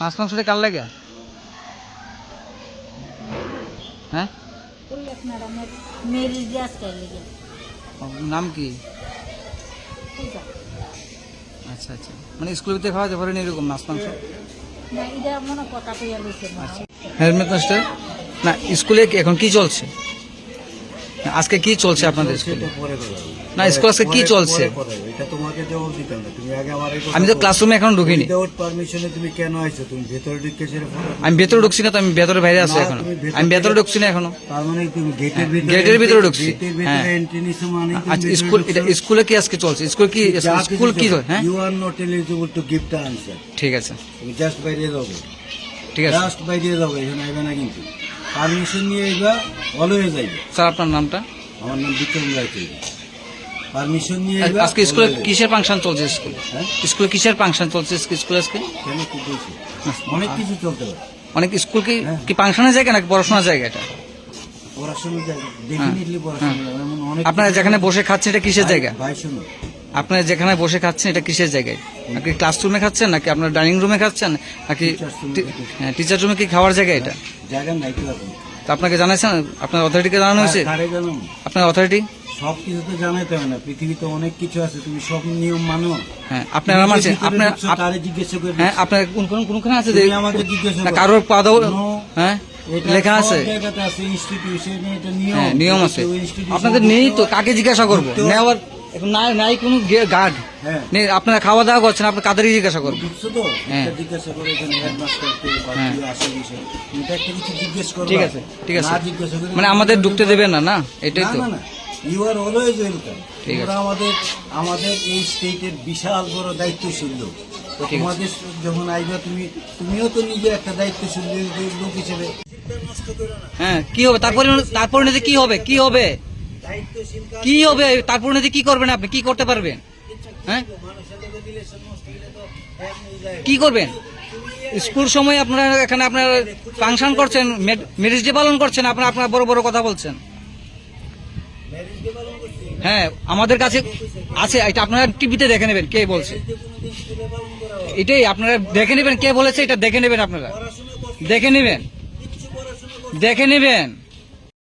মাছ মাংসটা কার লাগে? হ্যাঁ, নাম কি? আচ্ছা আচ্ছা, মানে স্কুলের ভিতরে খাওয়াতে পারেন এরকম মাছ মাংস? হেলমেট মাস্টার না, স্কুলে এখন কি চলছে? আজকে কি চলছে আপনাদের স্কুলে? না, স্কুল আজকে কি চলছে? আমি তো ক্লাসরুমে এখন ঢুকিনি। আমি ভেতরে ঢুকছি না তো, আমি ভেতরে বাইরে আছি এখন। আমি ভেতরে ঢুকছি না এখনো। গেটের ভিতরে ঢুকছি। হ্যাঁ, আচ্ছা, স্কুলে কি আজকে চলছে? স্কুল কি হ্যাঁ, ঠিক আছে ঠিক আছে। পারমিশন নিয়ে এবার অলওয়েজ যাইবে। স্যার আপনার নামটা? আমার নাম বিক্রম রায়। পারমিশন নিয়ে আজকে স্কুলে কিসের ফাংশন চলছে? স্কুলে কিসের ফাংশন চলছে স্কুলে আজকে? কেন কি বলছি, অনেক কিছু চলতে পারে। অনেক স্কুল কি ফাংশনের জায়গা নাকি পড়াশোনার জায়গা? এটা পড়াশোনার জায়গা, ডেফিনেটলি পড়াশোনার জায়গা। এমন অনেক। আপনারা যেখানে বসে খাচ্ছেন এটা কিসের জায়গা? ভাই শুনুন, আপনারা যেখানে বসে খাচ্ছেন এটা কিসের জায়গায়? নাকি ক্লাসরুমে খাচ্ছেন, নাকি আপনার ডাইনিং রুমে খাচ্ছেন, নাকি টিচার রুমে? কি খাওয়ার জায়গা এটা? জায়গা নাই তো আপনি। তো আপনাকে জানাইছেন? আপনার অথরিটিকে জানানো হয়েছে? আপনার অথরিটি সব কিছু তো জানাইতে হবে না, পৃথিবীতে অনেক কিছু আছে, তুমি সব নিয়ম মানো। হ্যাঁ, আপনারা মানছেন? তারে জিজ্ঞেস করে। হ্যাঁ, আপনার কোনখানে আছে যে আমাকে জিজ্ঞেস না কারোর পাদও? হ্যাঁ, লেখা আছে, নিয়ম আছে। আপনাদের নেই তো, কাকে জিজ্ঞাসা করবো? নেওয়ার এখন নাই কোনো গার্ড। আপনারা খাওয়া দাওয়া করছেন, আপনি কাদেরই জিজ্ঞাসা করবো? ঠিক আছে ঠিক আছে, মানে আমাদের ঢুকতে দেবেন না? না, এটাই তো। You are always welcome. আমাদের এই স্টেটের বিশাল বড় দায়িত্বশীল লোক। তোমাদের যখন আইবা, তুমিও তো নিজে একটা দায়িত্বশীল লোক হিসেবে। হ্যাঁ, কি হবে তারপরে নিতে? কি হবে তারপরে নিতে? কি করবেন আপনি? কি করতে পারবেন? হ্যাঁ, কি করবেন? স্কুল সময় আপনারা এখানে আপনারা ফাংশন করছেন, ম্যারেজ ডে পালন করছেন, আপনারা বড় বড় কথা বলছেন। হ্যাঁ, আমাদের কাছে আছে, এটা আপনারা টিভিতে দেখে নেবেন কে বলছে। এটাই আপনারা দেখে নেবেন কে বলেছে, এটা দেখে নেবেন, আপনারা দেখে নেবেন।